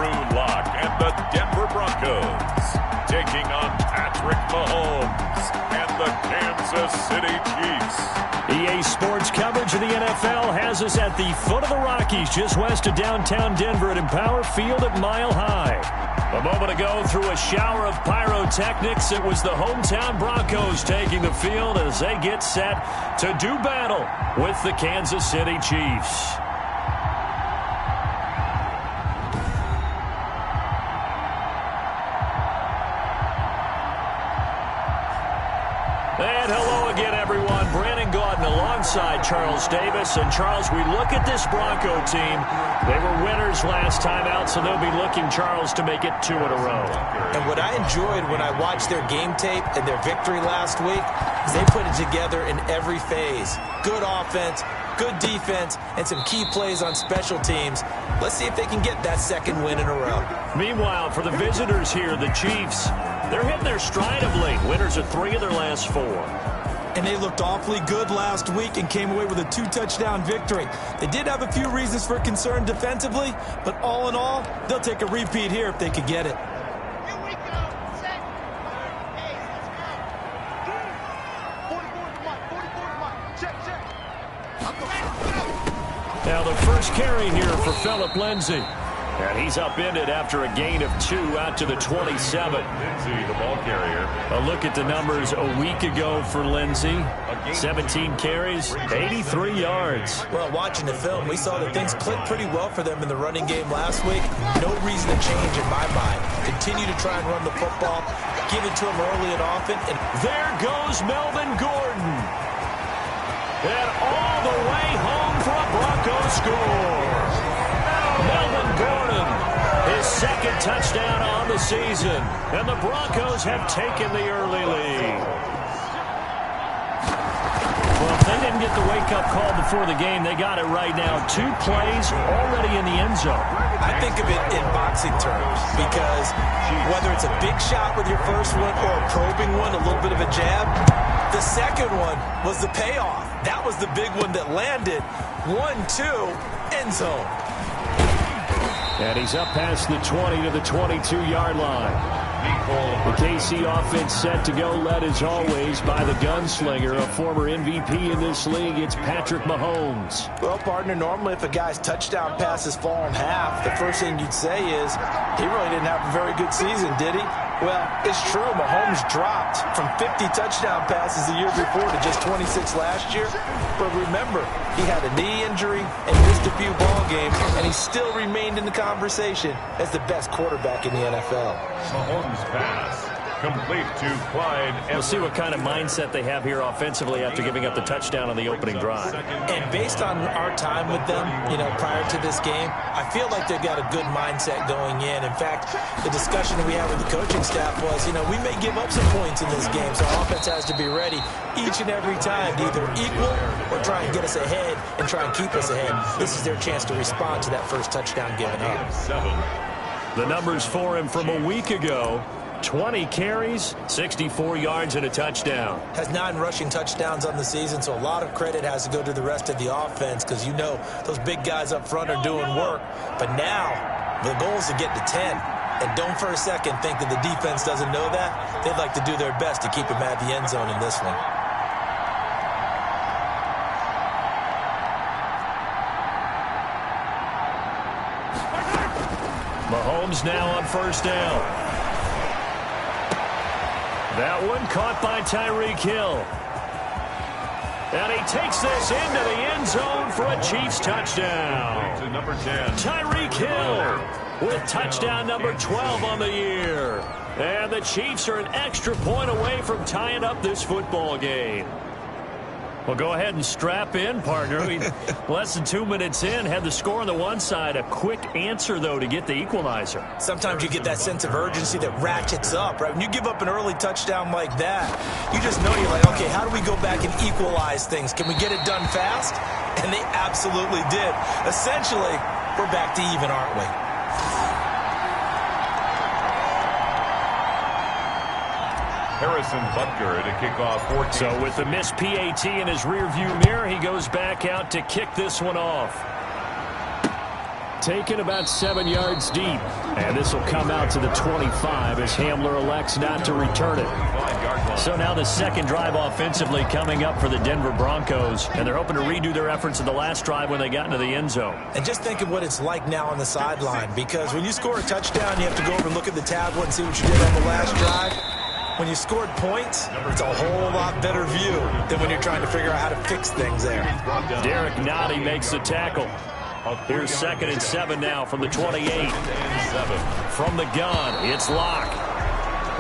Drew Lock and the Denver Broncos, taking on Patrick Mahomes and the Kansas City Chiefs. EA Sports coverage of the NFL has us at the foot of the Rockies, just west of downtown Denver at Empower Field at Mile High. A moment ago, through a shower of pyrotechnics, it was the hometown Broncos taking the field as they get set to do battle with the Kansas City Chiefs. And hello again, everyone. Brandon Gaudin alongside Charles Davis. And, Charles, we look at this Bronco team. They were winners last time out, so they'll be looking, Charles, to make it 2 in a row. And what I enjoyed when I watched their game tape and their victory last week is they put it together in every phase. Good offense, good defense, and some key plays on special teams. Let's see if they can get that second win in a row. Meanwhile, for the visitors here, the Chiefs, they're hitting their stride of late. Winners of 3 of their last 4. And they looked awfully good last week and came away with a 2-touchdown victory. They did have a few reasons for concern defensively, but all in all, they'll take a repeat here if they could get it. Here we go. Set. Hey, let's go. 44 to Mike. 44 to Mike. Check. Now the first carry here for Phillip Lindsay. And he's upended after a gain of 2 out to the 27. Lindsay, the ball carrier. A look at the numbers a week ago for Lindsay. 17 carries, 83 yards. Well, watching the film, we saw that things clicked pretty well for them in the running game last week. No reason to change in my mind. Continue to try and run the football. Give it to him early and often. And there goes Melvin Gordon. And all the way home for a Broncos score. Melvin Gordon, his second touchdown on the season. And the Broncos have taken the early lead. Well, if they didn't get the wake-up call before the game, they got it right now. 2 plays already in the end zone. I think of it in boxing terms because whether it's a big shot with your first one or a probing one, a little bit of a jab, the second one was the payoff. That was the big one that landed. 1-2, end zone. And he's up past the 20 to the 22-yard line. The KC offense set to go, led as always by the gunslinger, a former MVP in this league. It's Patrick Mahomes. Well, partner, normally if a guy's touchdown passes fall in half, the first thing you'd say is he really didn't have a very good season, did he? Well, it's true. Mahomes dropped from 50 touchdown passes the year before to just 26 last year. But remember, he had a knee injury and missed a few ball games, and he still remained in the conversation as the best quarterback in the NFL. Mahomes' pass complete to Clyde. We'll see what kind of mindset they have here offensively after giving up the touchdown on the opening drive. And based on our time with them, prior to this game, I feel like they've got a good mindset going in. In fact, the discussion that we had with the coaching staff was, we may give up some points in this game, so our offense has to be ready each and every time to either equal or try and get us ahead and try and keep us ahead. This is their chance to respond to that first touchdown given up. The numbers for him from a week ago: 20 carries, 64 yards, and a touchdown. Has 9 rushing touchdowns on the season, so a lot of credit has to go to the rest of the offense because those big guys up front are doing work. But now the goal is to get to 10. And don't for a second think that the defense doesn't know that. They'd like to do their best to keep him at the end zone in this one. Mahomes now on first down. That one caught by Tyreek Hill. And he takes this into the end zone for a Chiefs touchdown. To number 10. Tyreek Hill with touchdown number 12 on the year. And the Chiefs are an extra point away from tying up this football game. Well, go ahead and strap in, partner. Less than 2 minutes in, had the score on the one side. A quick answer, though, to get the equalizer. Sometimes you get that sense of urgency that ratchets up, right? When you give up an early touchdown like that, you just know you're like, okay, how do we go back and equalize things? Can we get it done fast? And they absolutely did. Essentially, we're back to even, aren't we? Harrison Butker to kick off 14. So with the missed PAT in his rearview mirror, he goes back out to kick this one off. taken about 7 yards deep. And this will come out to the 25 as Hamler elects not to return it. So now the second drive offensively coming up for the Denver Broncos. And they're hoping to redo their efforts in the last drive when they got into the end zone. And just think of what it's like now on the sideline, because when you score a touchdown, you have to go over and look at the tablet and see what you did on the last drive. When you scored points, it's a whole lot better view than when you're trying to figure out how to fix things there. Derek Nottie makes the tackle. Here's 2nd and 7 now from the 28. From the gun, it's Locke.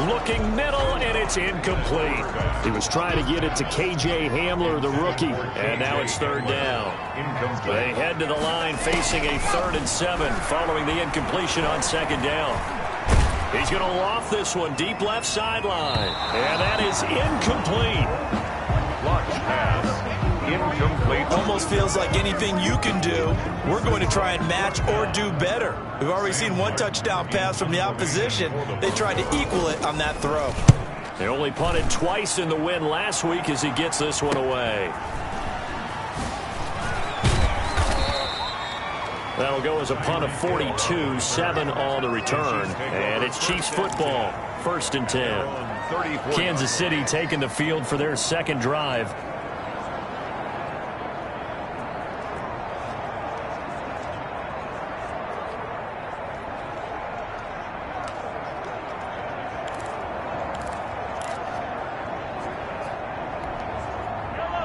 Looking middle, and it's incomplete. He was trying to get it to K.J. Hamler, the rookie, and now it's 3rd down. They head to the line facing a 3rd and 7 following the incompletion on 2nd down. He's going to loft this one deep left sideline, and that is incomplete. Launch pass, incomplete. Almost feels like anything you can do, we're going to try and match or do better. We've already seen one touchdown pass from the opposition. They tried to equal it on that throw. They only punted twice in the win last week as he gets this one away. That'll go as a punt of 42, 7 on the return. And it's Chiefs football, 1st and 10. Kansas City taking the field for their second drive.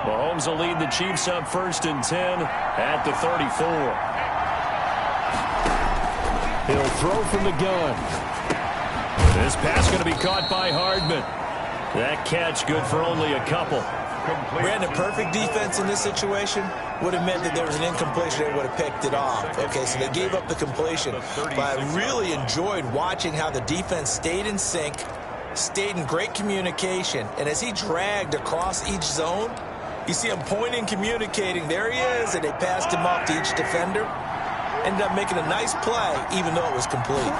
Mahomes will lead the Chiefs up 1st and 10 at the 34. He'll throw from the gun. This pass going to be caught by Hardman. That catch good for only a couple. Brandon, perfect defense in this situation would have meant that there was an incompletion. They would have picked it off. Okay, so they gave up the completion. But I really enjoyed watching how the defense stayed in sync, stayed in great communication. And as he dragged across each zone, you see him pointing, communicating. There he is, and they passed him off to each defender. Ended up making a nice play, even though it was complete.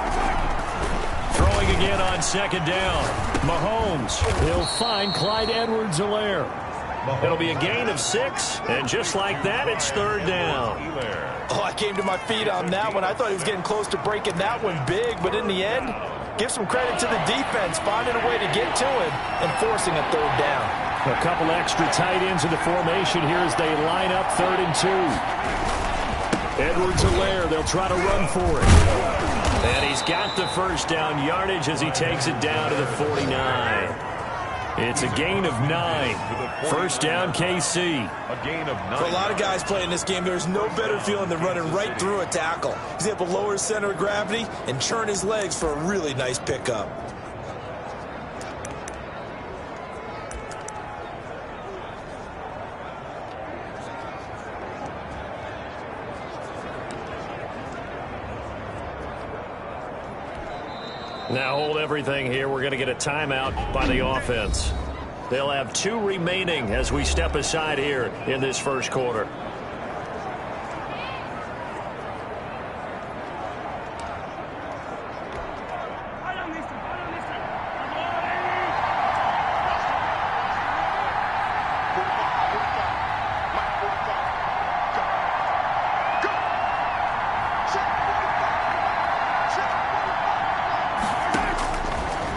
Throwing again on 2nd down. Mahomes. He'll find Clyde Edwards-Helaire. It'll be a gain of 6, and just like that, it's 3rd down. Oh, I came to my feet on that one. I thought he was getting close to breaking that one big, but in the end, give some credit to the defense, finding a way to get to him and forcing a 3rd down. A couple extra tight ends in the formation here as they line up 3rd and 2. Edwards-Helaire, they'll try to run for it. And he's got the 1st down yardage as he takes it down to the 49. It's a gain of 9. 1st down, KC. A gain of 9. For a lot of guys playing this game, there's no better feeling than running right through a tackle. He's able to lower his center of gravity and churn his legs for a really nice pickup. Now hold everything here. We're going to get a timeout by the offense. They'll have 2 remaining as we step aside here in this 1st quarter.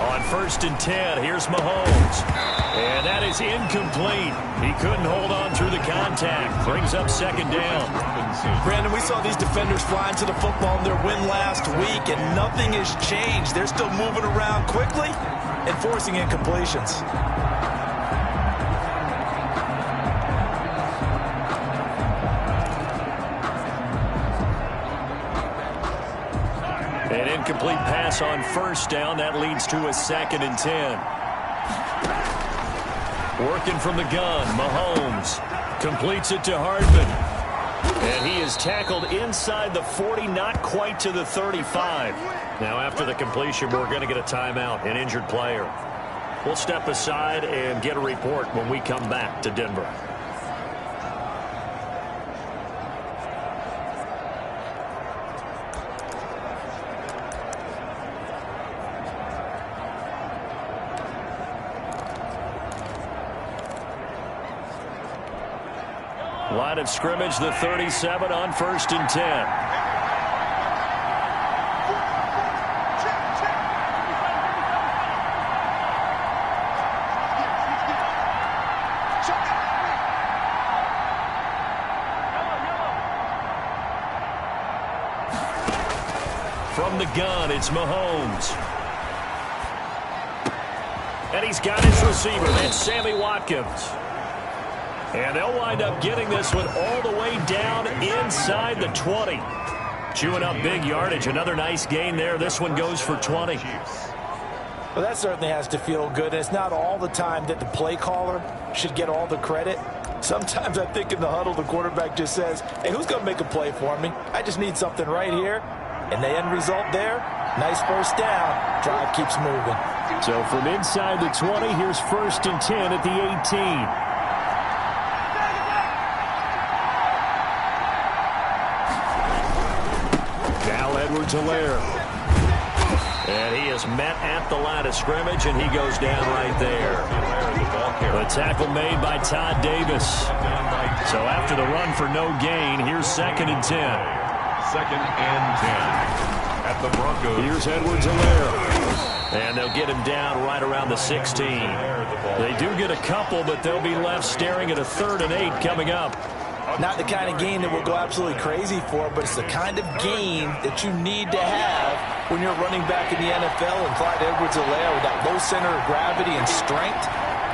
On 1st and 10, here's Mahomes. And that is incomplete. He couldn't hold on through the contact. Brings up 2nd down. Brandon, we saw these defenders flying to the football in their win last week, and nothing has changed. They're still moving around quickly and forcing incompletions. An incomplete pass on 1st down. That leads to a 2nd and 10. Working from the gun, Mahomes completes it to Hardman. And he is tackled inside the 40, not quite to the 35. Now after the completion, we're going to get a timeout, an injured player. We'll step aside and get a report when we come back to Denver. Line of scrimmage, the 37 on 1st and 10. From the gun, it's Mahomes. And he's got his receiver. That's Sammy Watkins. And they'll wind up getting this one all the way down inside the 20. Chewing up big yardage. Another nice gain there. This one goes for 20. Well, that certainly has to feel good. And it's not all the time that the play caller should get all the credit. Sometimes I think in the huddle, the quarterback just says, hey, who's going to make a play for me? I just need something right here. And the end result there, nice first down. Drive keeps moving. So from inside the 20, here's 1st and 10 at the 18. Edwards-Helaire. And he is met at the line of scrimmage, and he goes down right there. The tackle made by Todd Davis. So after the run for no gain, here's 2nd and 10. 2nd and 10 at the Broncos. Here's Edwards-Helaire. And they'll get him down right around the 16. They do get a couple, but they'll be left staring at a 3rd and 8 coming up. Not the kind of gain that we'll go absolutely crazy for, but it's the kind of gain that you need to have when you're running back in the NFL. And Clyde Edwards-Helaire, with that low center of gravity and strength,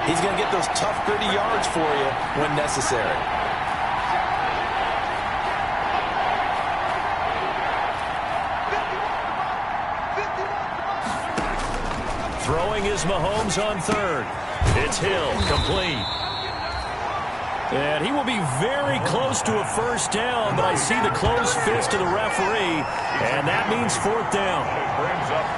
he's going to get those tough, gritty yards for you when necessary. Throwing is Mahomes on 3rd. It's Hill, complete. And he will be very close to a first down, but I see the closed fist of the referee, and that means 4th down.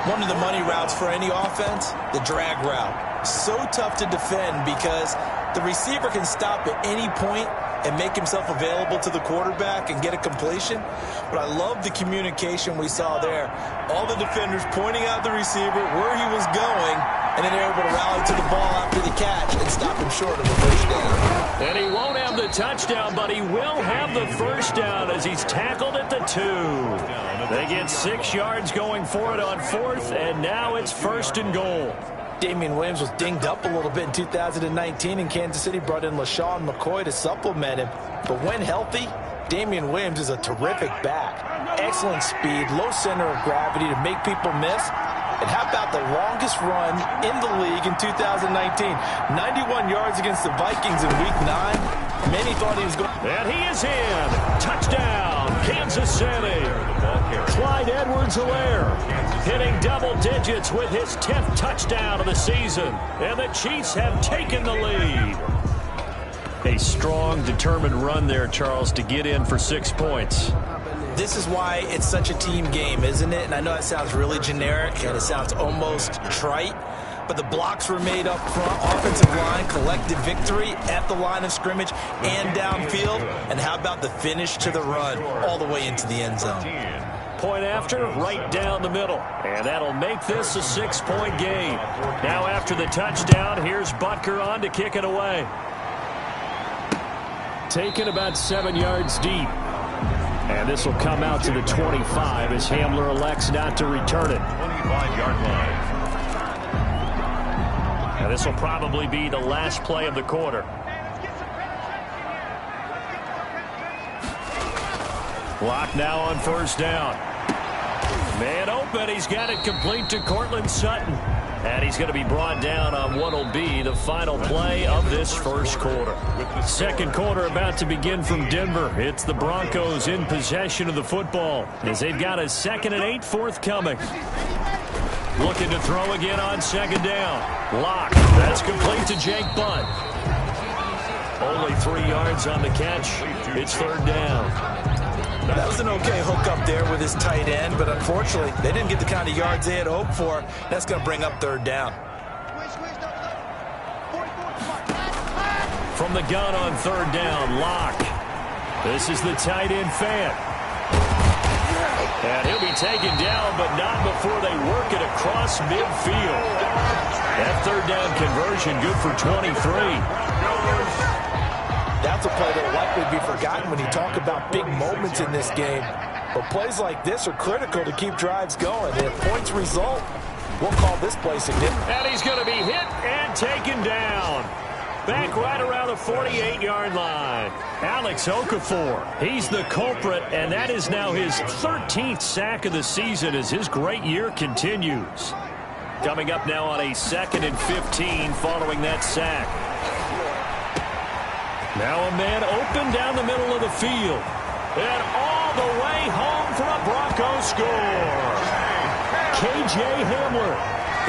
One of the money routes for any offense, the drag route. So tough to defend because the receiver can stop at any point and make himself available to the quarterback and get a completion. But I love the communication we saw there. All the defenders pointing out the receiver, where he was going, and then they're able to rally to the ball after the catch and stop him short of a first down. And he won't have the touchdown, but he will have the first down as he's tackled at the 2. They get 6 yards going for it on 4th, and now it's 1st and goal. Damian Williams was dinged up a little bit in 2019, and Kansas City brought in LaShawn McCoy to supplement him. But when healthy, Damian Williams is a terrific back. Excellent speed, low center of gravity to make people miss. And how about the longest run in the league in 2019? 91 yards against the Vikings in Week 9. Many thought he was going. And he is in. Touchdown, Kansas City. Clyde Edwards-Helaire hitting double digits with his 10th touchdown of the season. And the Chiefs have taken the lead. A strong, determined run there, Charles, to get in for 6 points. This is why it's such a team game, isn't it? And I know that sounds really generic and it sounds almost trite, but the blocks were made up front, offensive line, collective victory at the line of scrimmage and downfield. And how about the finish to the run all the way into the end zone? Point after, right down the middle. And that'll make this a 6-point game. Now after the touchdown, here's Butker on to kick it away. Taken about 7 yards deep. And this will come out to the 25 as Hamler elects not to return it. 25-yard line. And this will probably be the last play of the quarter. Clock now on 1st down. Man open. He's got it complete to Cortland Sutton. And he's going to be brought down on what will be the final play of this first quarter. Second quarter about to begin from Denver. It's the Broncos in possession of the football as they've got a 2nd and 8 forthcoming. Looking to throw again on 2nd down. Lock. That's complete to Jake Butt. Only 3 yards on the catch. It's 3rd down. That was an okay hook up there with his tight end, but unfortunately, they didn't get the kind of yards they had hoped for. That's going to bring up 3rd down. From the gun on 3rd down, Lock. This is the tight end fan. And he'll be taken down, but not before they work it across midfield. That 3rd down conversion good for 23. That's a play that will likely be forgotten when you talk about big moments in this game. But plays like this are critical to keep drives going. And if points result, we'll call this play significant. And he's going to be hit and taken down. back right around the 48-yard line. Alex Okafor, he's the culprit, and that is now his 13th sack of the season as his great year continues. Coming up now on a 2nd and 15 following that sack. Now a man open down the middle of the field. And all the way home for a Broncos score. K.J. Hamler,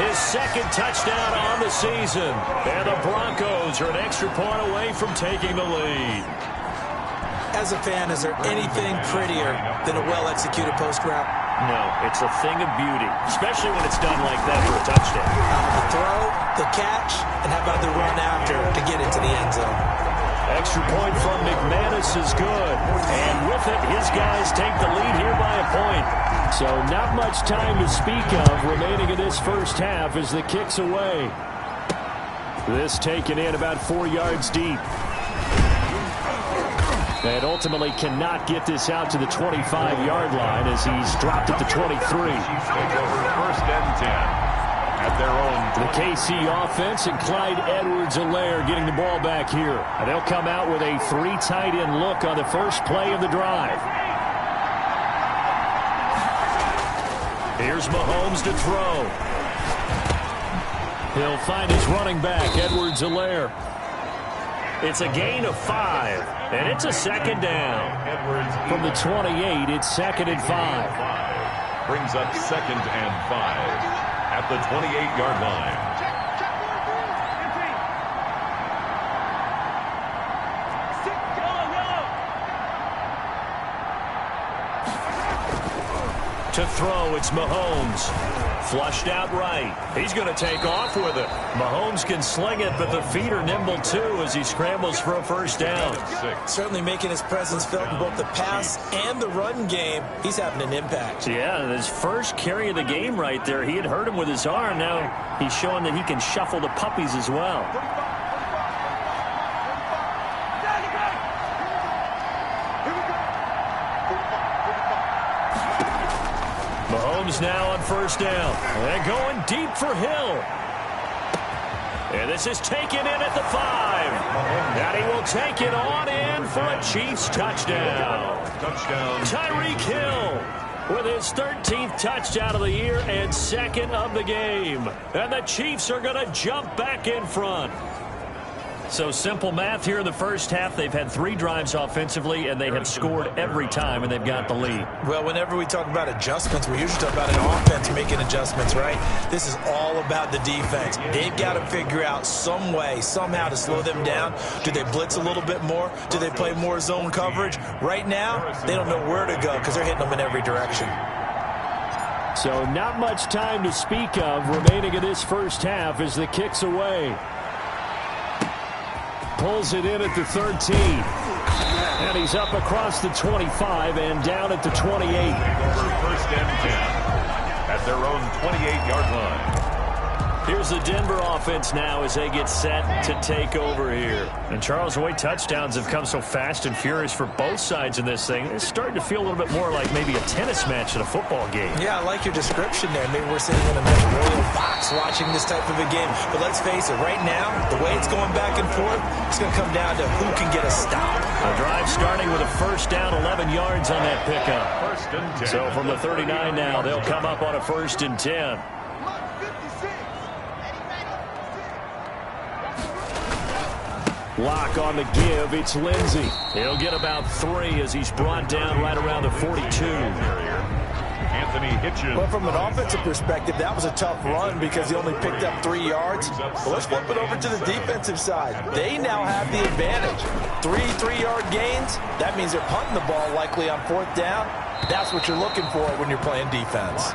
his 2nd touchdown on the season. And the Broncos are an extra point away from taking the lead. As a fan, is there anything prettier than a well-executed post route? No, it's a thing of beauty, especially when it's done like that for a touchdown. The throw, the catch, and how about the run after to get into the end zone? Extra point from McManus is good. And with it, his guys take the lead here by a point. So not much time to speak of remaining in this first half as the kick's away. This taken in about 4 yards deep. And ultimately cannot get this out to the 25-yard line as he's dropped at the 23. First and 10. At their own. The KC offense and Clyde Edwards-Helaire getting the ball back here. And they'll come out with a 3 tight end look on the first play of the drive. Here's Mahomes to throw. He'll find his running back, Edwards-Helaire. It's a gain of 5, and it's a 2nd down. From the 28, it's 2nd and 5. Brings up 2nd and 5. At the 28-yard line. To throw, it's Mahomes. Flushed out right. He's going to take off with it. Mahomes can sling it, but the feet are nimble too as he scrambles for a first down. Certainly making his presence felt in both the pass and the run game. He's having an impact. Yeah, his first carry of the game right there. He had hurt him with his arm. Now he's showing that he can shuffle the puppies as well. Mahomes now on first down. And going deep for Hill. And this is taken in at the 5. And he will take it on in for a Chiefs touchdown. Tyreek Hill with his 13th touchdown of the year and 2nd of the game. And the Chiefs are going to jump back in front. So simple math here in the first half. They've had 3 drives offensively, and they have scored every time, and they've got the lead. Well, whenever we talk about adjustments, we usually talk about an offense making adjustments, right? This is all about the defense. They've got to figure out some way, somehow to slow them down. Do they blitz a little bit more? Do they play more zone coverage? Right now, they don't know where to go because they're hitting them in every direction. So not much time to speak of remaining in this first half as the kick's away. Pulls it in at the 13. And he's up across the 25 and down at the 28. First and 10 at their own 28-yard line. Here's the Denver offense now as they get set to take over here. And Charles, the way touchdowns have come so fast and furious for both sides in this thing, it's starting to feel a little bit more like maybe a tennis match at a football game. Yeah, I like your description there. Maybe we're sitting in a nice royal box watching this type of a game. But let's face it, right now, the way it's going back and forth, it's going to come down to who can get a stop. A drive starting with a first down, 11 yards on that pickup. First and 10. So from the 39 now, they'll come up on a 1st and 10. Lock on the give. It's Lindsey. He'll get about 3 as he's brought down right around the 42. Anthony Hitchens. But from an offensive perspective, that was a tough run because he only picked up 3 yards. But let's flip it over to the defensive side. They now have the advantage. 3-3-yard gains. That means they're punting the ball likely on 4th down. That's what you're looking for when you're playing defense.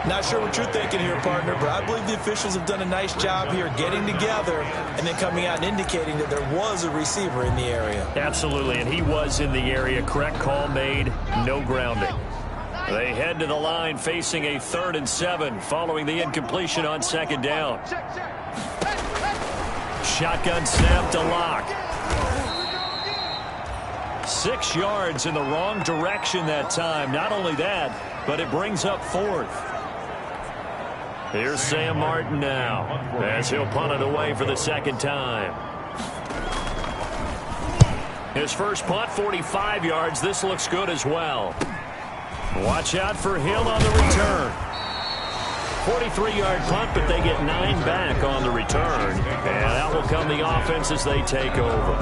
Not sure what you're thinking here, partner, but I believe the officials have done a nice job here getting together and then coming out and indicating that there was a receiver in the area. Absolutely, and he was in the area. Correct call made, no grounding. They head to the line facing a 3rd and 7 following the incompletion on 2nd down. Shotgun snap to Lock. 6 yards in the wrong direction that time. Not only that, but it brings up 4th. Here's Sam Martin now as he'll punt it away for the 2nd time. His first punt, 45 yards. This looks good as well. Watch out for Hill on the return. 43-yard punt, but they get 9 back on the return. And out will come the offense as they take over.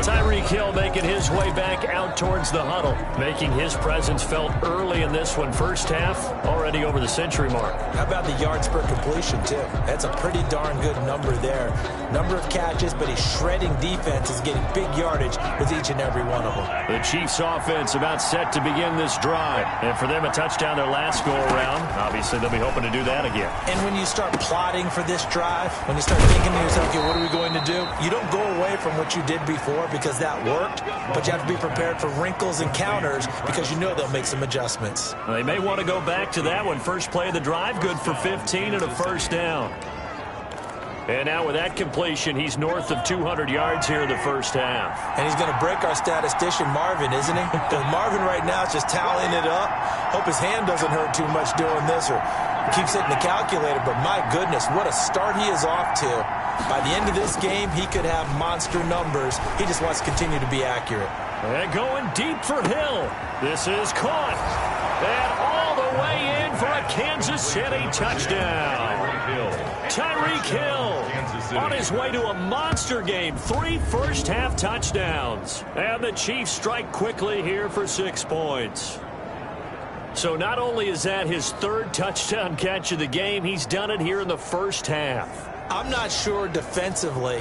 Tyreek Hill making his way back out towards the huddle, making his presence felt early in this one. First half, already over the century mark. How about the yards per completion, too? That's a pretty darn good number there. Number of catches, but he's shredding defenses, getting big yardage with each and every one of them. The Chiefs offense about set to begin this drive. And for them, a touchdown their last go-around. Obviously, they'll be hoping to do that again. And when you start plotting for this drive, when you start thinking to yourself, okay, what are we going to do? You don't go away from what you did before because that worked, but you have to be prepared for wrinkles and counters because you know they'll make some adjustments. They may want to go back to that one. First play of the drive, good for 15 and a first down. And now with that completion, he's north of 200 yards here in the first half. And he's going to break our statistician, Marvin, isn't he? Because Marvin right now is just tallying it up. Hope his hand doesn't hurt too much doing this or keeps hitting the calculator. But my goodness, what a start he is off to. By the end of this game, he could have monster numbers. He just wants to continue to be accurate. And going deep for Hill. This is caught. And all the way in for a Kansas City touchdown. Tyreek Hill on his way to a monster game. 3 first-half touchdowns. And the Chiefs strike quickly here for 6 points. So not only is that his 3rd touchdown catch of the game, he's done it here in the first half. I'm not sure defensively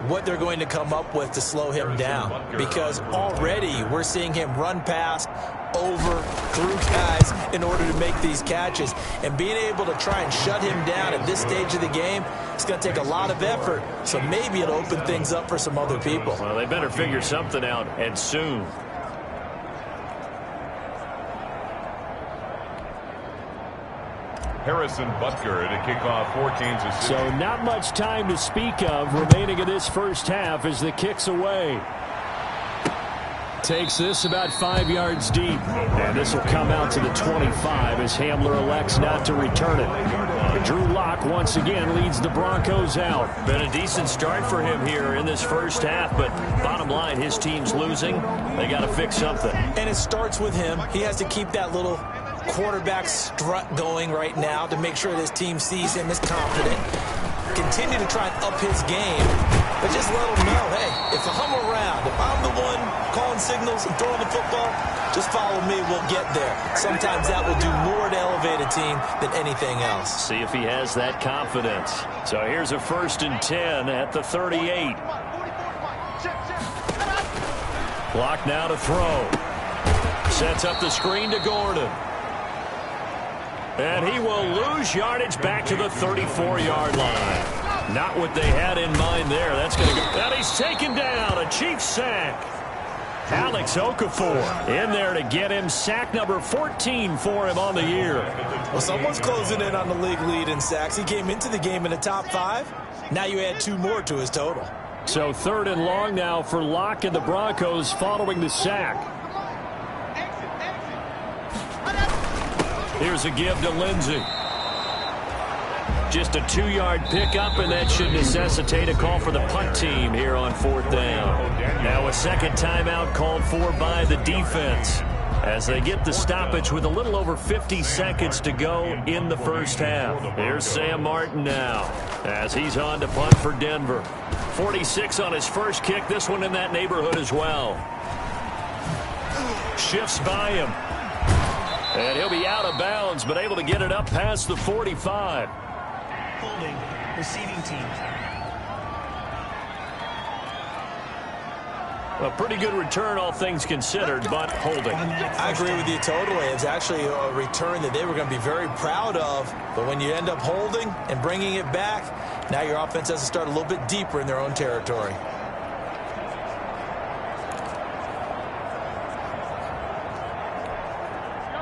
what they're going to come up with to slow him down, because already we're seeing him run past, over, through guys in order to make these catches. And being able to try and shut him down at this stage of the game, it's going to take a lot of effort. So maybe it'll open things up for some other people. Well, they better figure something out, and soon. Harrison Butker to kick off for Kansas City. So not much time to speak of remaining in this first half as the kick's away. Takes this about 5 yards deep. And this will come out to the 25 as Hamler elects not to return it. Drew Lock once again leads the Broncos out. Been a decent start for him here in this first half, but bottom line, his team's losing. They got to fix something. And it starts with him. He has to keep that little quarterback strut going right now to make sure this team sees him as confident. Continue to try and up his game, but just let him know, hey, if I'm around, if I'm the one calling signals and throwing the football, just follow me, we'll get there. Sometimes that will do more to elevate a team than anything else. See if he has that confidence. So here's a 1st and 10 at the 38. Clock now to throw. Sets up the screen to Gordon. And he will lose yardage back to the 34-yard line. Not what they had in mind there. That's going to go. And he's taken down. A Chiefs sack. Alex Okafor in there to get him. Sack number 14 for him on the year. Well, someone's closing in on the league lead in sacks. He came into the game in the top 5. Now you add 2 more to his total. So 3rd and long now for Locke and the Broncos following the sack. Here's a give to Lindsey. Just a 2-yard pickup, and that should necessitate a call for the punt team here on 4th down. Now a second timeout called for by the defense as they get the stoppage with a little over 50 seconds to go in the first half. Here's Sam Martin now as he's on to punt for Denver. 46 on his first kick. This one in that neighborhood as well. Shifts by him. And he'll be out of bounds, but able to get it up past the 45. Holding, receiving team. A pretty good return, all things considered, but holding. I agree with you totally. It's actually a return that they were going to be very proud of. But when you end up holding and bringing it back, now your offense has to start a little bit deeper in their own territory.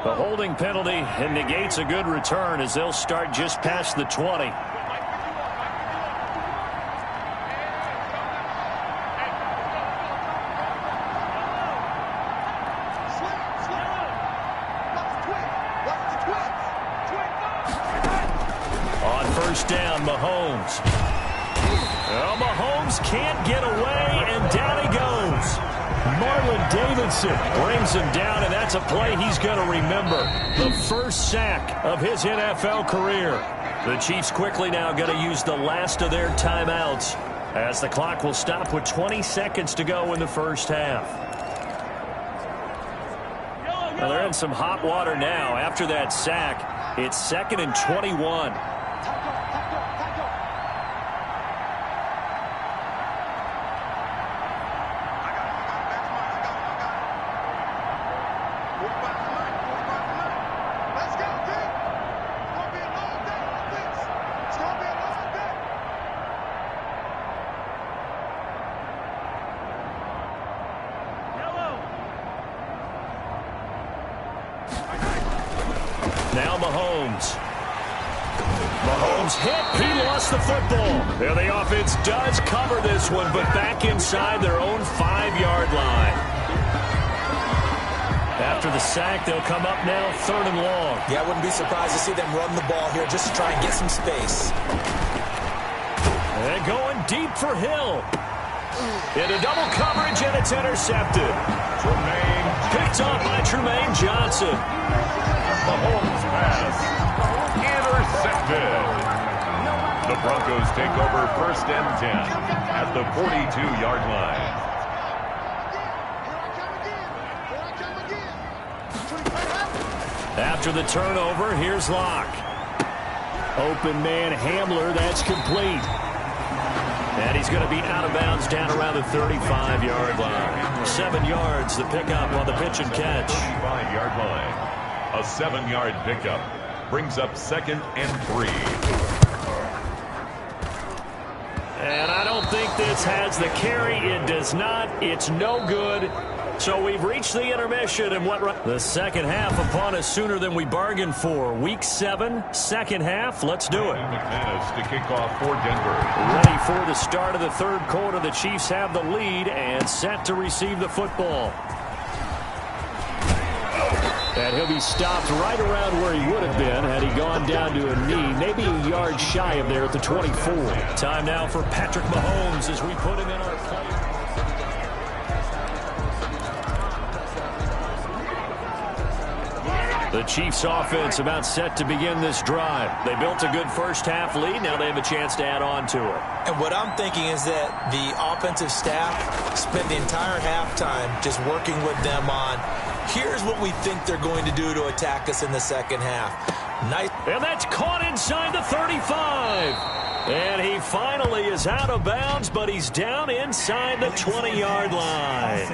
The holding penalty and negates a good return as they'll start just past the 20. On 1st down, Mahomes. Well, Mahomes can't get away, and down he goes. Marlon Davidson brings him down, and that's a play he's going to remember. The first sack of his NFL career. The Chiefs quickly now going to use the last of their timeouts as the clock will stop with 20 seconds to go in the first half. Well, they're in some hot water now. After that sack, it's 2nd and 21. Now Mahomes. Mahomes hit. He lost the football. There the offense does cover this one, but back inside their own 5-yard line. After the sack, they'll come up now 3rd and long. Yeah, I wouldn't be surprised to see them run the ball here just to try and get some space. And going deep for Hill. Into double coverage, and it's intercepted. Picked off by Tremaine Johnson. Mahomes pass intercepted. The Broncos take over 1st and 10 at the 42-yard line. After the turnover, here's Locke. Open man Hamler, that's complete. And he's going to be out of bounds down around the 35-yard line. 7 yards, the pickup on the pitch and catch. 35-yard line. A 7-yard pickup brings up 2nd and 3. And I don't think this has the carry. It does not. It's no good. So we've reached the intermission, and the second half upon us sooner than we bargained for. Week 7, second half. Let's do it. McManus to kick off for Denver. Ready for the start of the 3rd quarter. The Chiefs have the lead and set to receive the football. And he'll be stopped right around where he would have been had he gone down to a knee, maybe a yard shy of there at the 24. Time now for Patrick Mahomes as we put him in our play. The Chiefs offense about set to begin this drive. They built a good first half lead. Now they have a chance to add on to it. And what I'm thinking is that the offensive staff spent the entire halftime just working with them on, here's what we think they're going to do to attack us in the second half. Nice. And that's caught inside the 35. And he finally is out of bounds, but he's down inside the 20-yard line.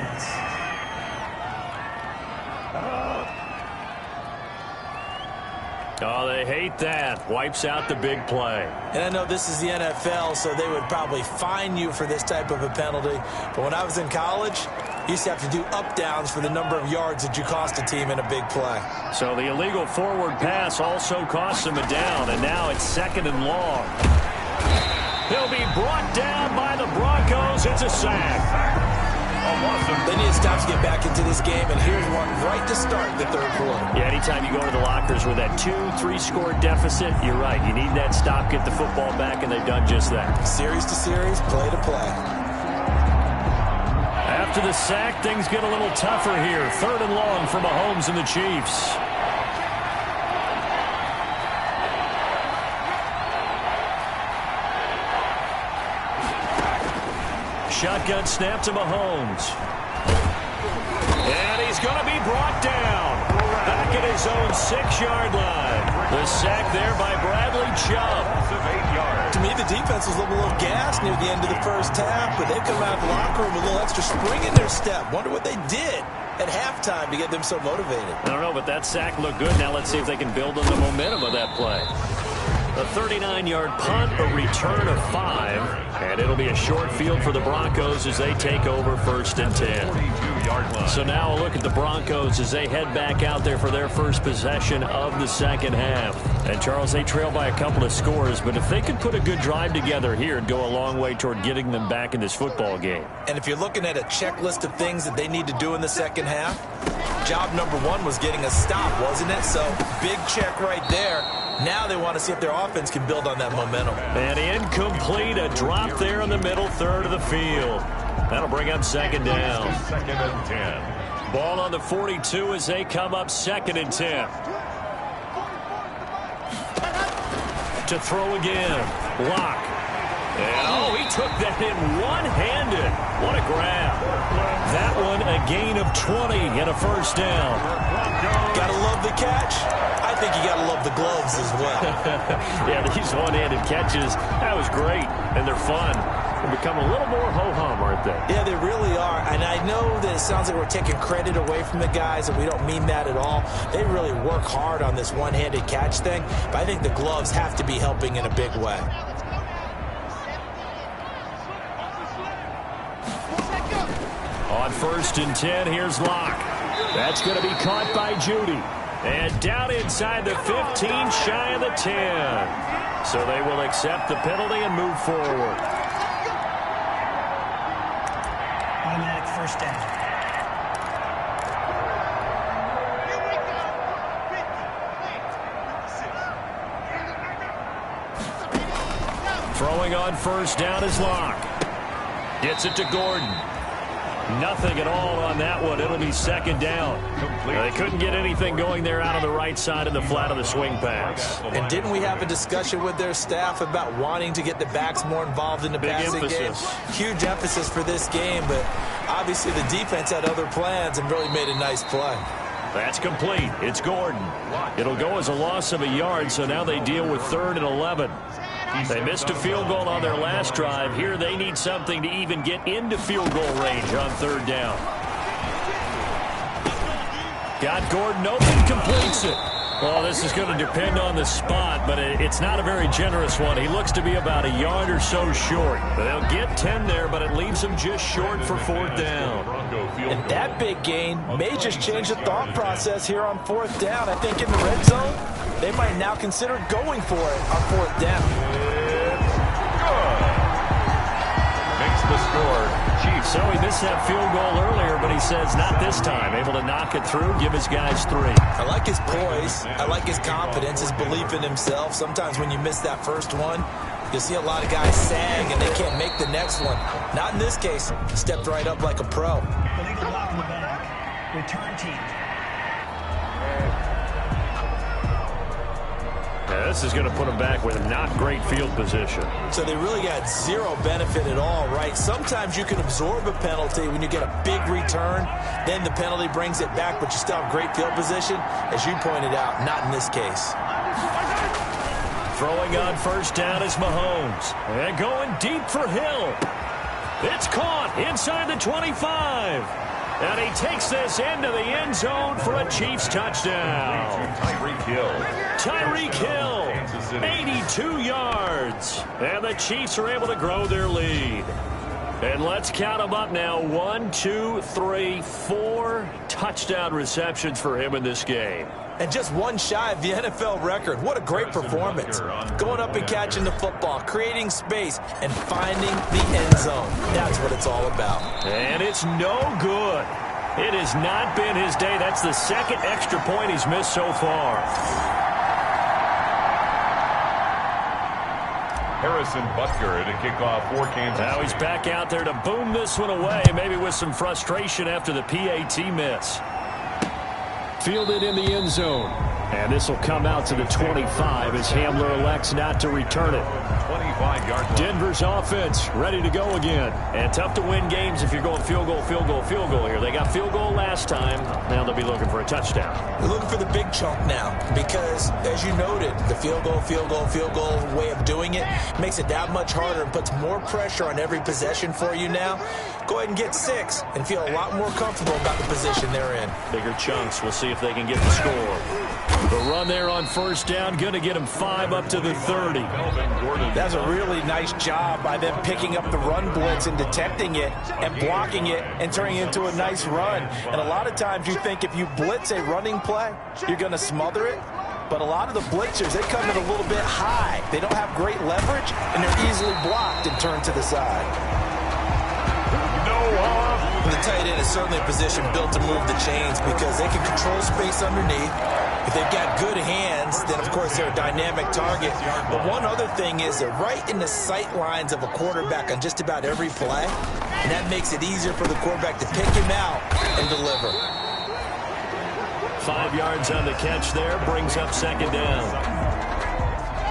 Oh, they hate that. Wipes out the big play. And I know this is the NFL, so they would probably fine you for this type of a penalty. But when I was in college, you used to have to do up-downs for the number of yards that you cost a team in a big play. So the illegal forward pass also costs him a down, and now it's 2nd and long. He'll be brought down by the Broncos. It's a sack. They need to stop to get back into this game, and here's one right to start the 3rd quarter. Yeah, anytime you go to the lockers with that 2-3 score deficit, you're right. You need that stop, get the football back, and they've done just that. Series to series, play to play. After the sack, things get a little tougher here. 3rd and long for Mahomes and the Chiefs. Shotgun snap to Mahomes. And he's going to be brought down. Back at his own 6-yard line. The sack there by Bradley Chubb. To me, the defense was a little gassed near the end of the first half, but they've come out of the locker room with a little extra spring in their step. Wonder what they did at halftime to get them so motivated. I don't know, but that sack looked good. Now let's see if they can build on the momentum of that play. A 39-yard punt, a return of 5, and it'll be a short field for the Broncos as they take over 1st and 10. So now a look at the Broncos as they head back out there for their first possession of the second half. And, Charles, they trail by a couple of scores, but if they could put a good drive together here, it'd go a long way toward getting them back in this football game. And if you're looking at a checklist of things that they need to do in the second half, job number 1 was getting a stop, wasn't it? So, big check right there. Now they want to see if their offense can build on that momentum. And incomplete, a drop there in the middle third of the field. That'll bring up second down. Second and 10. Ball on the 42 as they come up second and 10. To throw again. Lock. And, he took that in one-handed. What a grab. That one a gain of 20 and a first down. Gotta love the catch. I think you gotta love the gloves as well. Yeah, these one-handed catches, that was great, and they're fun. They become a little more ho-hum, aren't they? Yeah, they really are. And I know that it sounds like we're taking credit away from the guys, and we don't mean that at all. They really work hard on this one-handed catch thing, but I think the gloves have to be helping in a big way. On first and 10, here's Locke. That's going to be caught by Judy. And down inside the 15, shy of the 10. So they will accept the penalty and move forward. Automatic first down. Throwing on first down is Locke. Gets it to Gordon. Nothing at all on that one. It'll be second down. They couldn't get anything going there out on the right side in the flat of the swing pass. And didn't we have a discussion with their staff about wanting to get the backs more involved in the passing game? Huge emphasis for this game, but obviously the defense had other plans and really made a nice play. That's complete. It's Gordon. It'll go as a loss of a yard, so now they deal with 3rd and 11. They missed a field goal on their last drive. Here they need something to even get into field goal range on 3rd down. Got Gordon open, completes it. Well, this is going to depend on the spot, but it's not a very generous one. He looks to be about a yard or so short. They'll get 10 there, but it leaves them just short for 4th down. And that big gain may just change the thought process here on 4th down. I think in the red zone, they might now consider going for it on 4th down. Good. Makes the score. Chiefs. So he missed that field goal earlier, but he says not this time. Able to knock it through, give his guys 3. I like his poise. I like his confidence, his belief in himself. Sometimes when you miss that first one, you'll see a lot of guys sag and they can't make the next one. Not in this case. Stepped right up like a pro. Illegal block in the back. Return team. Yeah, this is going to put them back with not great field position. So they really got zero benefit at all, right? Sometimes you can absorb a penalty when you get a big return. Then the penalty brings it back, but you still have great field position. As you pointed out, not in this case. Throwing on first down is Mahomes. And going deep for Hill. It's caught inside the 25. And he takes this into the end zone for a Chiefs touchdown. Tyreek Hill, 82 yards. And the Chiefs are able to grow their lead. And let's count them up now. 1, 2, 3, 4 touchdown receptions for him in this game. And just one shy of the NFL record. What a great performance. Going up and catching the football, creating space, and finding the end zone. That's what it's all about. And it's no good. It has not been his day. That's the 2nd extra point he's missed so far. Harrison Butker at a kickoff for Kansas City. Now he's back out there to boom this one away, maybe with some frustration after the PAT miss. Fielded in the end zone. And this will come out to the 25 as Hamler elects not to return it. 25-yard line. Denver's offense ready to go again. And tough to win games if you're going field goal here. They got field goal last time. Now they'll be looking for a touchdown. They're looking for the big chunk now because, as you noted, the field goal way of doing it makes it that much harder and puts more pressure on every possession for you now. Go ahead and get 6 and feel a lot more comfortable about the position they're in. Bigger chunks. We'll see if they can get the score. The run there on first down, going to get him 5 up to the 30. That's a really nice job by them picking up the run blitz and detecting it and blocking it and turning it into a nice run. And a lot of times you think if you blitz a running play, you're going to smother it. But a lot of the blitzers, they come in a little bit high. They don't have great leverage, and they're easily blocked and turned to the side. The tight end is certainly a position built to move the chains because they can control space underneath. If they've got good hands, then of course they're a dynamic target. But one other thing is they're right in the sight lines of a quarterback on just about every play, and that makes it easier for the quarterback to pick him out and deliver. 5 yards on the catch there, brings up second down.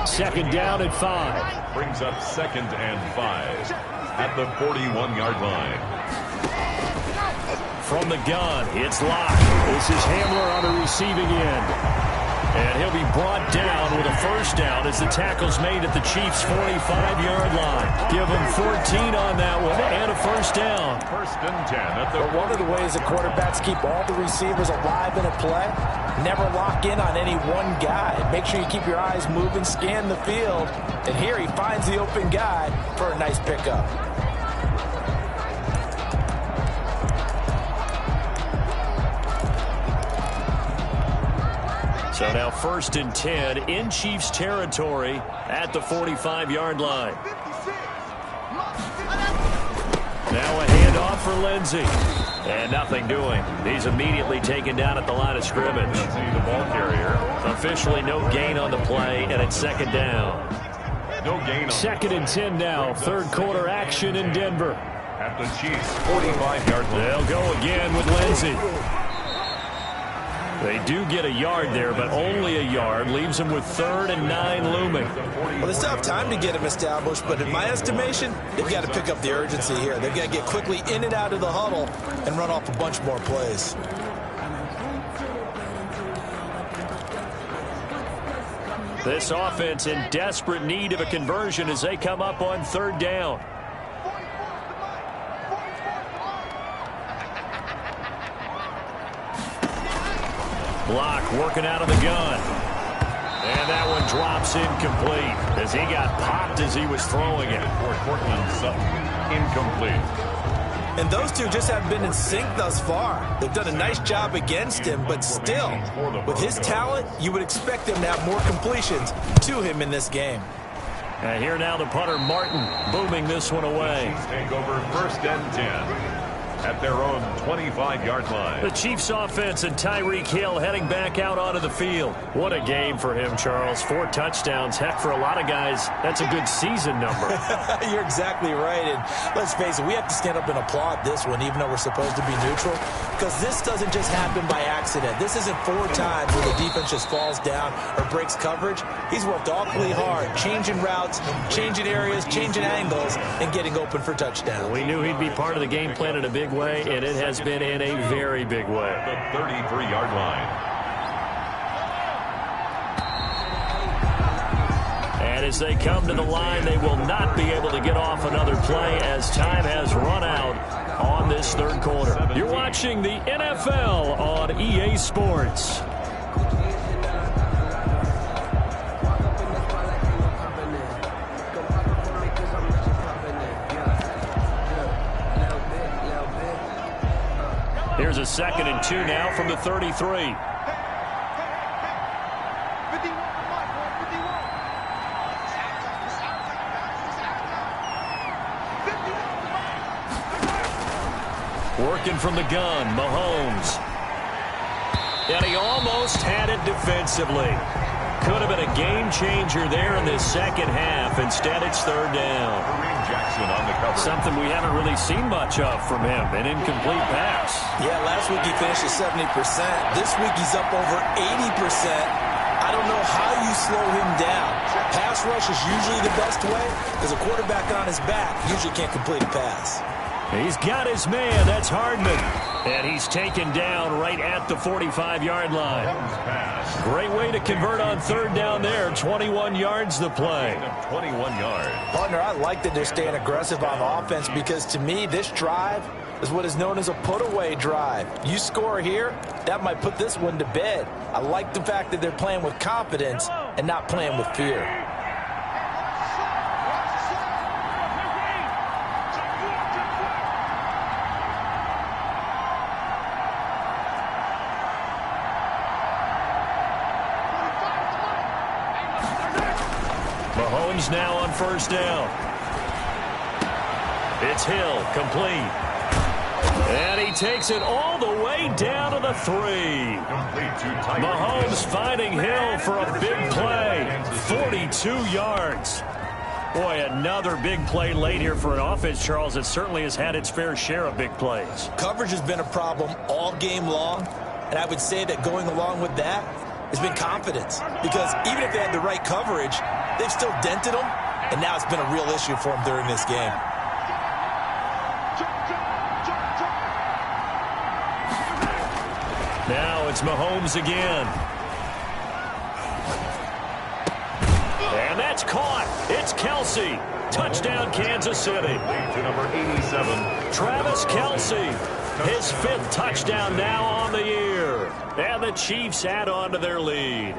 Second down at 5. Brings up 2nd and 5 at the 41-yard line. From the gun, it's Locke. This is Hamler on the receiving end. And he'll be brought down with a first down as the tackle's made at the Chiefs' 45-yard line. Give him 14 on that one and a first down. 1st and 10 at the... But one of the ways that quarterbacks keep all the receivers alive in a play, never lock in on any one guy. Make sure you keep your eyes moving, scan the field. And here he finds the open guy for a nice pickup. So now 1st and 10 in Chiefs territory at the 45-yard line. Now a handoff for Lindsey. And nothing doing. He's immediately taken down at the line of scrimmage. The ball carrier. Officially no gain on the play, and it's second down. No gain on 2nd and 10 now. Third quarter action in Denver. at the Chiefs' 45-yard line. They'll go again with Lindsey. They do get a yard there, but only a yard. Leaves them with 3rd and 9 looming. Well, they still have time to get them established, but in my estimation, they've got to pick up the urgency here. They've got to get quickly in and out of the huddle and run off a bunch more plays. This offense in desperate need of a conversion as they come up on 3rd down. Block working out of the gun. And that one drops incomplete as he got popped as he was throwing it. For Cortland Sutton, incomplete. And those two just haven't been in sync thus far. They've done a nice job against him, but still, with his talent, you would expect them to have more completions to him in this game. And here now the punter, Martin, booming this one away. Chiefs take over 1st and 10 at their own 25-yard line. The Chiefs offense and Tyreek Hill heading back out onto the field. What a game for him, Charles. 4 touchdowns. Heck, for a lot of guys, that's a good season number. You're exactly right. And let's face it, we have to stand up and applaud this one, even though we're supposed to be neutral, because this doesn't just happen by accident. This isn't 4 times where the defense just falls down or breaks coverage. He's worked awfully hard, changing routes, changing areas, changing angles, and getting open for touchdowns. We knew he'd be part of the game plan in a big way, and it has been in a very big way. The 33-yard line. And as they come to the line, they will not be able to get off another play as time has run out on this 3rd quarter. You're watching the NFL on EA Sports. Here's a 2nd and 2 now from the 33. Working from the gun, Mahomes. And he almost had it defensively. Could have been a game changer there in this 2nd half. Instead, it's 3rd down. Jackson on the cover. Something we haven't really seen much of from him, an incomplete pass. Yeah, last week he finished at 70%. This week he's up over 80%. I don't know how you slow him down. Pass rush is usually the best way because a quarterback on his back usually can't complete a pass. He's got his man. That's Hardman. And he's taken down right at the 45-yard line. Great way to convert on 3rd down there. 21 yards the play. 21 yards. Partner, I like that they're staying aggressive on offense because to me, this drive is what is known as a put-away drive. You score here, that might put this one to bed. I like the fact that they're playing with confidence and not playing with fear. Mahomes now on 1st down. It's Hill, complete. And he takes it all the way down to the 3. Mahomes finding Hill for a big play. 42 yards. Boy, another big play late here for an offense, Charles, that certainly has had its fair share of big plays. Coverage has been a problem all game long, and I would say that going along with that has been confidence. Because even if they had the right coverage, they've still dented them, and now it's been a real issue for them during this game. Now it's Mahomes again. And that's caught. It's Kelsey. Touchdown, Kansas City. To number 87. Travis Kelsey. His 5th touchdown now on the year. And the Chiefs add on to their lead.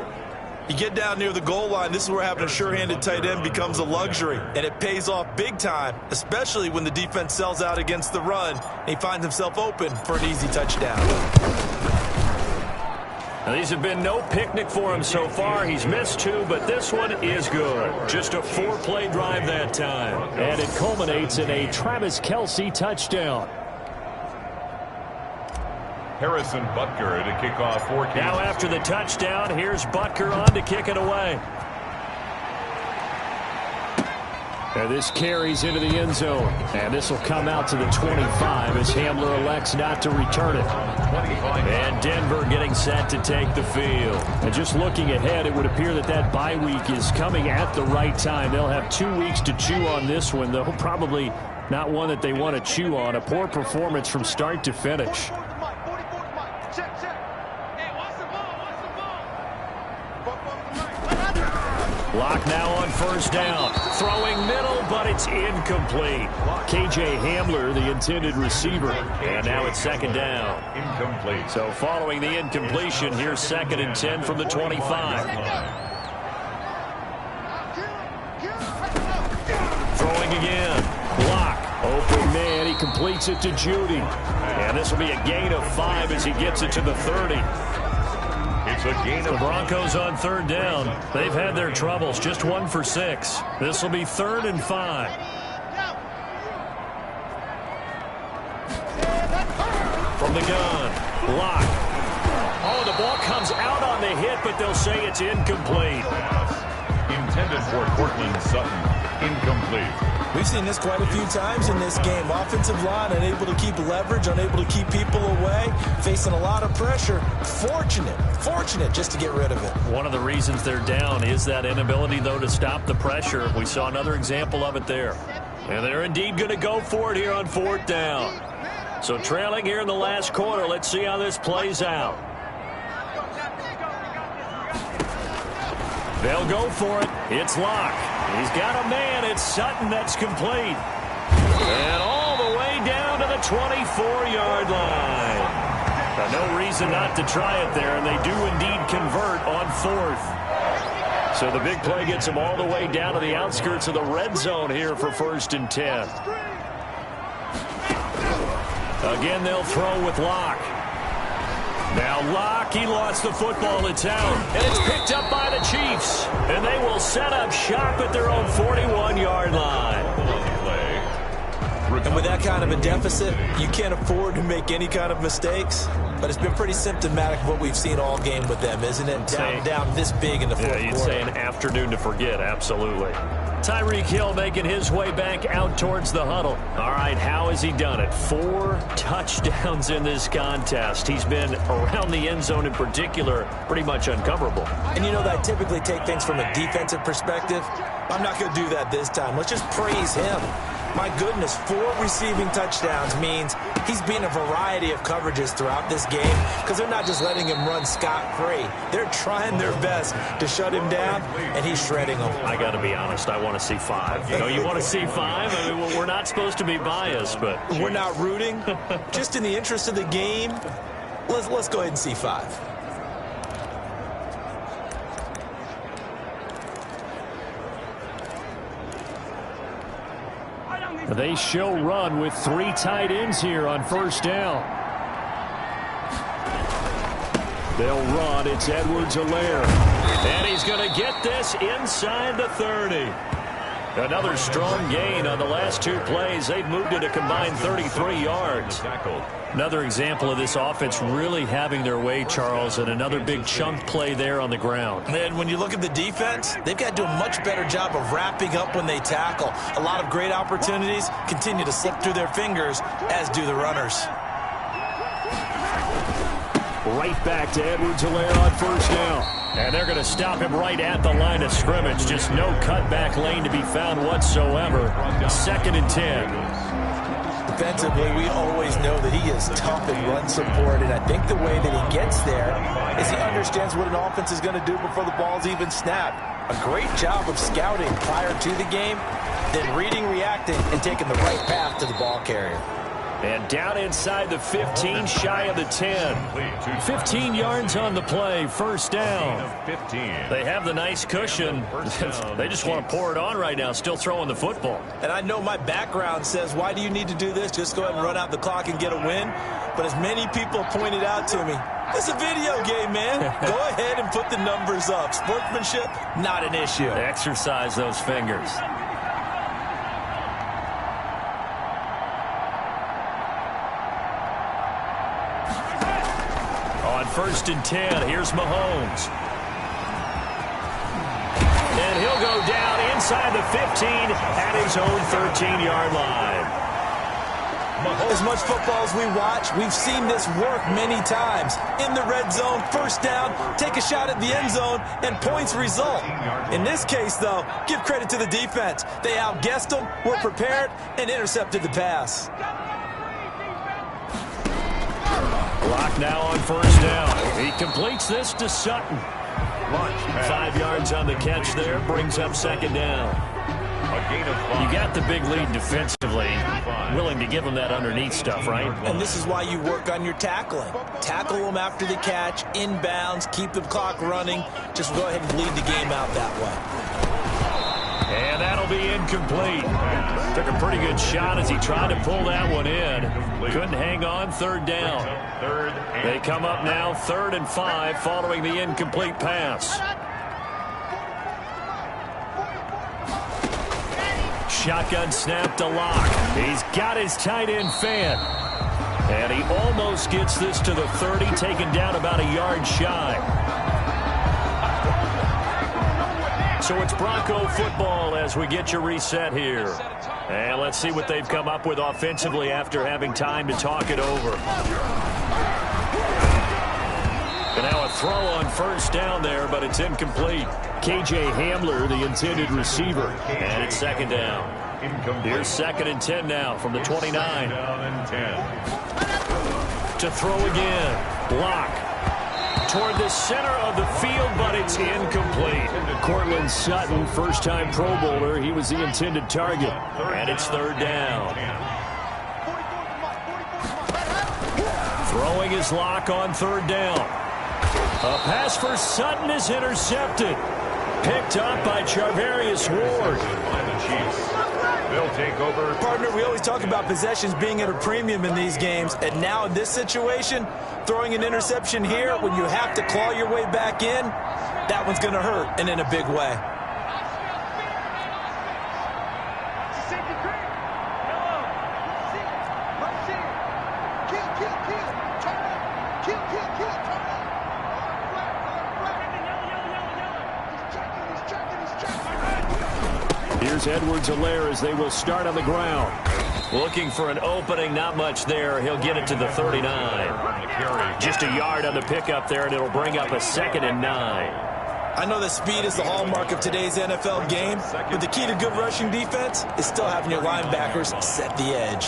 You get down near the goal line, this is where having a sure-handed tight end becomes a luxury. And it pays off big time, especially when the defense sells out against the run. And he finds himself open for an easy touchdown. Now, these have been no picnic for him so far. He's missed 2, but this one is good. Just a 4-play drive that time. And it culminates in a Travis Kelsey touchdown. Harrison Butker to kick off for Kansas. Now after the touchdown, here's Butker on to kick it away. And this carries into the end zone. And this will come out to the 25 as Hamler elects not to return it. And Denver getting set to take the field. And just looking ahead, it would appear that that bye week is coming at the right time. They'll have 2 weeks to chew on this one, though probably not one that they want to chew on. A poor performance from start to finish. Lock now on first down. Throwing middle, but it's incomplete. KJ Hamler, the intended receiver. And now it's second down. Incomplete. So following the incompletion, here's 2nd and 10 from the 25. Throwing again. Lock. Open man. He completes it to Judy. And this will be a gain of 5 as he gets it to the 30. It's a gain of the Broncos on 3rd down. They've had their troubles. Just 1 for 6. This will be 3rd and 5. From the gun. Lock. Oh, the ball comes out on the hit, but they'll say it's incomplete. Intended for Cortland Sutton. Incomplete. We've seen this quite a few times in this game. Offensive line unable to keep leverage, unable to keep people away, facing a lot of pressure. Fortunate just to get rid of it. One of the reasons they're down is that inability, though, to stop the pressure. We saw another example of it there. And they're indeed going to go for it here on 4th down. So trailing here in the last quarter. Let's see how this plays out. They'll go for it. It's Locke. He's got a man. It's Sutton that's complete. And all the way down to the 24-yard line. Now, no reason not to try it there, and they do indeed convert on 4th. So the big play gets them all the way down to the outskirts of the red zone here for 1st and 10. Again, they'll throw with Locke. Now Locke, he lost the football. It's out, and it's picked up by the Chiefs. And they will set up shop at their own 41-yard line. And with that kind of a deficit, you can't afford to make any kind of mistakes. But it's been pretty symptomatic of what we've seen all game with them, isn't it? Down this big in the fourth quarter. Yeah, you'd say an afternoon to forget, absolutely. Tyreek Hill making his way back out towards the huddle. All right, how has he done it? 4 touchdowns in this contest. He's been around the end zone in particular, pretty much uncoverable. And you know that I typically take things from a defensive perspective. I'm not going to do that this time. Let's just praise him. My goodness, 4 receiving touchdowns means he's been a variety of coverages throughout this game because they're not just letting him run scot-free. They're trying their best to shut him down, and he's shredding them. I got to be honest, I want to see 5. You know, you want to see 5? I mean, we're not supposed to be biased, but... We're not rooting. Just in the interest of the game, let's go ahead and see 5. They show run with 3 tight ends here on 1st down. They'll run. It's Edwards-Helaire. And he's going to get this inside the 30. Another strong gain on the last 2 plays. They've moved it a combined 33 yards. Another example of this offense really having their way, Charles, and another big chunk play there on the ground. And when you look at the defense, they've got to do a much better job of wrapping up when they tackle. A lot of great opportunities continue to slip through their fingers, as do the runners. Right back to Edwards-Helaire on first down. And they're going to stop him right at the line of scrimmage. Just no cutback lane to be found whatsoever. 2nd and 10. Defensively, we always know that he is tough in run support, and I think the way that he gets there is he understands what an offense is going to do before the ball's even snapped. A great job of scouting prior to the game, then reading, reacting, and taking the right path to the ball carrier. And down inside the 15, shy of the 10. 15 yards on the play, first down. They have the nice cushion. They just want to pour it on right now, still throwing the football. And I know my background says, why do you need to do this? Just go ahead and run out the clock and get a win. But as many people pointed out to me, it's a video game, man. Go ahead and put the numbers up. Sportsmanship, not an issue. Exercise those fingers. First and 10. Here's Mahomes. And he'll go down inside the 15 at his own 13-yard line. As much football as we watch, we've seen this work many times. In the red zone, first down, take a shot at the end zone, and points result. In this case, though, give credit to the defense. They outguessed them, were prepared, and intercepted the pass. Clock now on first down. He completes this to Sutton. 5 yards on the catch there, brings up 2nd down. You got the big lead defensively. Willing to give them that underneath stuff, right? And this is why you work on your tackling. Tackle them after the catch, inbounds, keep the clock running. Just go ahead and lead the game out that way. And that'll be incomplete. Took a pretty good shot as he tried to pull that one in. Couldn't hang on, 3rd down. They come up now 3rd and 5 following the incomplete pass. Shotgun snap to Locke. He's got his tight end fan. And he almost gets this to the 30, taken down about a yard shy. So it's Bronco football as we get you reset here. And let's see what they've come up with offensively after having time to talk it over. And now a throw on first down there, but it's incomplete. K.J. Hamler, the intended receiver. And it's 2nd down. Here's 2nd and 10 now from the 29. To throw again. Block. Toward the center of the field, but it's incomplete. Cortland Sutton, first-time Pro Bowler. He was the intended target. And it's 3rd down. Throwing his Lock on 3rd down. A pass for Sutton is intercepted. Picked up by Charvarius Ward. They'll take over. Partner, we always talk about possessions being at a premium in these games, and now in this situation, throwing an interception here when you have to claw your way back in, that one's going to hurt, and in a big way. Here's Edwards-Helaire as they will start on the ground. Looking for an opening, not much there. He'll get it to the 39. Just a yard on the pickup there, and it'll bring up a 2nd and 9. I know that speed is the hallmark of today's NFL game, but the key to good rushing defense is still having your linebackers set the edge.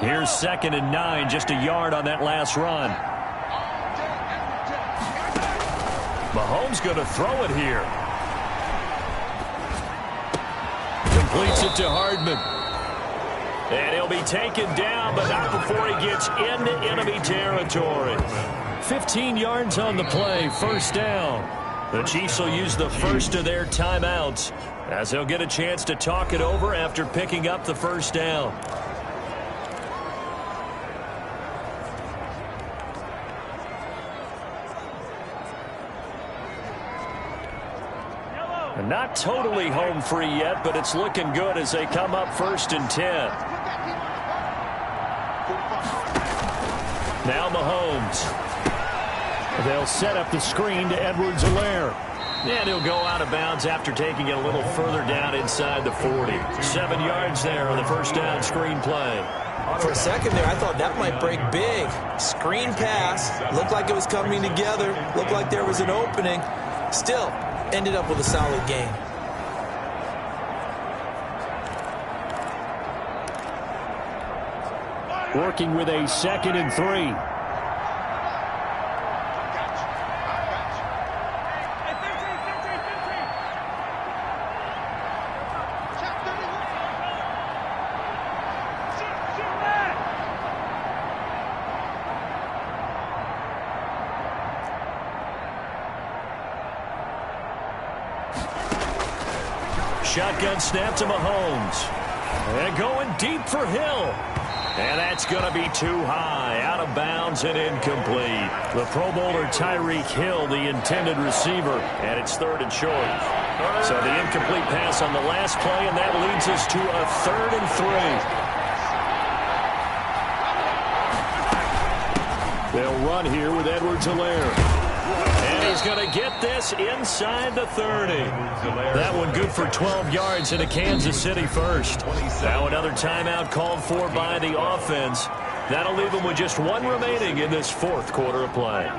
Here's 2nd and 9, just a yard on that last run. Mahomes going to throw it here. Completes it to Hardman. And he'll be taken down, but not before he gets into enemy territory. 15 yards on the play, first down. The Chiefs will use the first of their timeouts as they'll get a chance to talk it over after picking up the first down. Not totally home free yet, but it's looking good as they come up 1st and 10. Now Mahomes. They'll set up the screen to Edwards-Helaire. And he'll go out of bounds after taking it a little further down inside the 40. 7 yards there on the first down screen play. For a second there, I thought that might break big. Screen pass. Looked like it was coming together. Looked like there was an opening. Still, ended up with a solid game. Working with a 2nd and 3. Shotgun snap to Mahomes. And going deep for Hill. And that's going to be too high. Out of bounds and incomplete. The Pro Bowler Tyreek Hill, the intended receiver. And it's 3rd and short. So the incomplete pass on the last play, and that leads us to a 3rd and 3. They'll run here with Edwards-Helaire. And he's going to get this inside the 30. That one good for 12 yards into Kansas City first. Now another timeout called for by the offense. That'll leave them with just 1 remaining in this 4th quarter of play.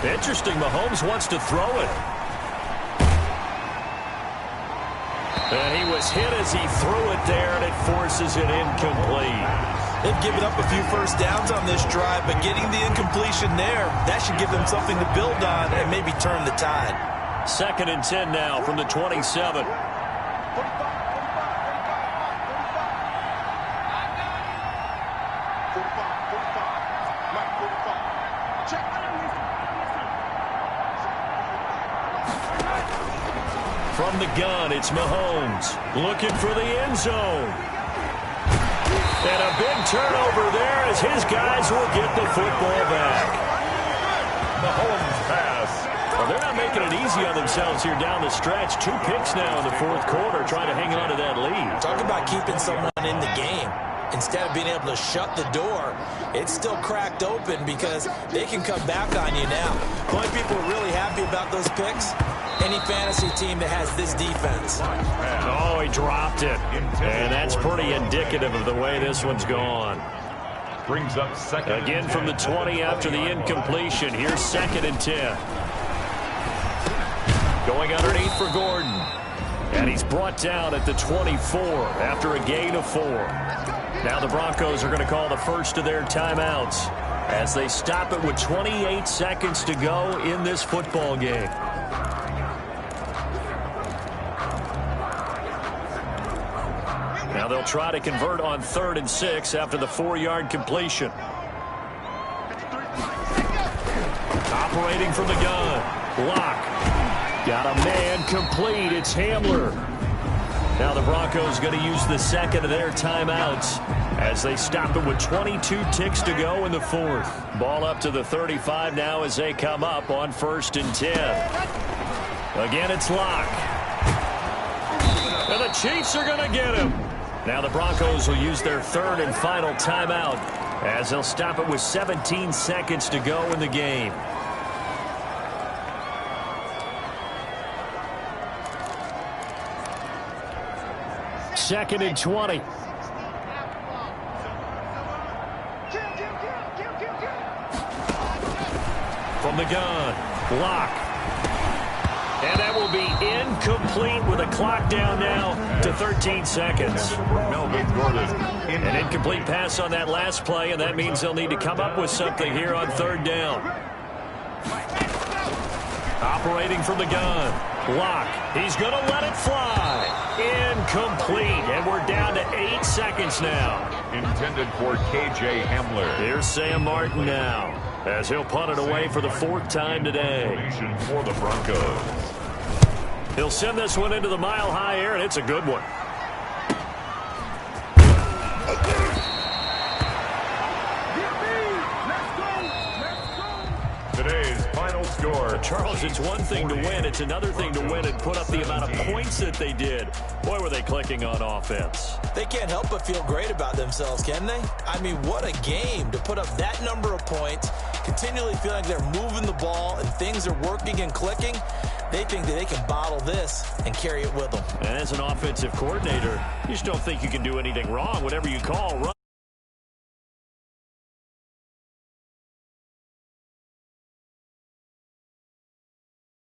Interesting, Mahomes wants to throw it. And he was hit as he threw it there, and it forces it incomplete. They've given up a few first downs on this drive, but getting the incompletion there, that should give them something to build on and maybe turn the tide. 2nd and 10 now from the 27. From the gun, it's Mahomes looking for the end zone. And a big turnover there as his guys will get the football back. Mahomes pass. Well, they're not making it easy on themselves here down the stretch. 2 picks now in the 4th quarter trying to hang on to that lead. Talk about keeping someone in the game. Instead of being able to shut the door, it's still cracked open because they can come back on you now. The only people are really happy about those picks, any fantasy team that has this defense. Oh, he dropped it. And that's pretty indicative of the way this one's gone. Brings up 2nd. Again from the 20 after the incompletion. Here's 2nd and 10. Going underneath for Gordon. And he's brought down at the 24 after a gain of 4. Now the Broncos are going to call the first of their timeouts as they stop it with 28 seconds to go in this football game. Now they'll try to convert on 3rd and 6 after the 4-yard completion. Operating from the gun. Block. Got a man complete. It's Hamler. Now the Broncos going to use the 2nd of their timeouts as they stop it with 22 ticks to go in the 4th. Ball up to the 35 now as they come up on 1st and 10. Again, it's Locke. And the Chiefs are going to get him. Now the Broncos will use their 3rd and final timeout as they'll stop it with 17 seconds to go in the game. Second and 20. From the gun, Block. And that will be incomplete with a clock down now to 13 seconds. Melvin Gordon. An incomplete pass on that last play, and that means they'll need to come up with something here on 3rd down. Operating from the gun. Block. He's going to let it fly. Incomplete. And we're down to 8 seconds now. Intended for K.J. Hamler. Here's Sam Martin now as he'll punt it away for the 4th time today. Formation for the Broncos. He'll send this one into the mile-high air, and it's a good one. Today's final score. Charles, it's one thing to win. It's another thing to win and put up the amount of points that they did. Boy, were they clicking on offense. They can't help but feel great about themselves, can they? I mean, what a game to put up that number of points, continually feel like they're moving the ball and things are working and clicking. They think that they can bottle this and carry it with them. And as an offensive coordinator, you just don't think you can do anything wrong. Whatever you call, run.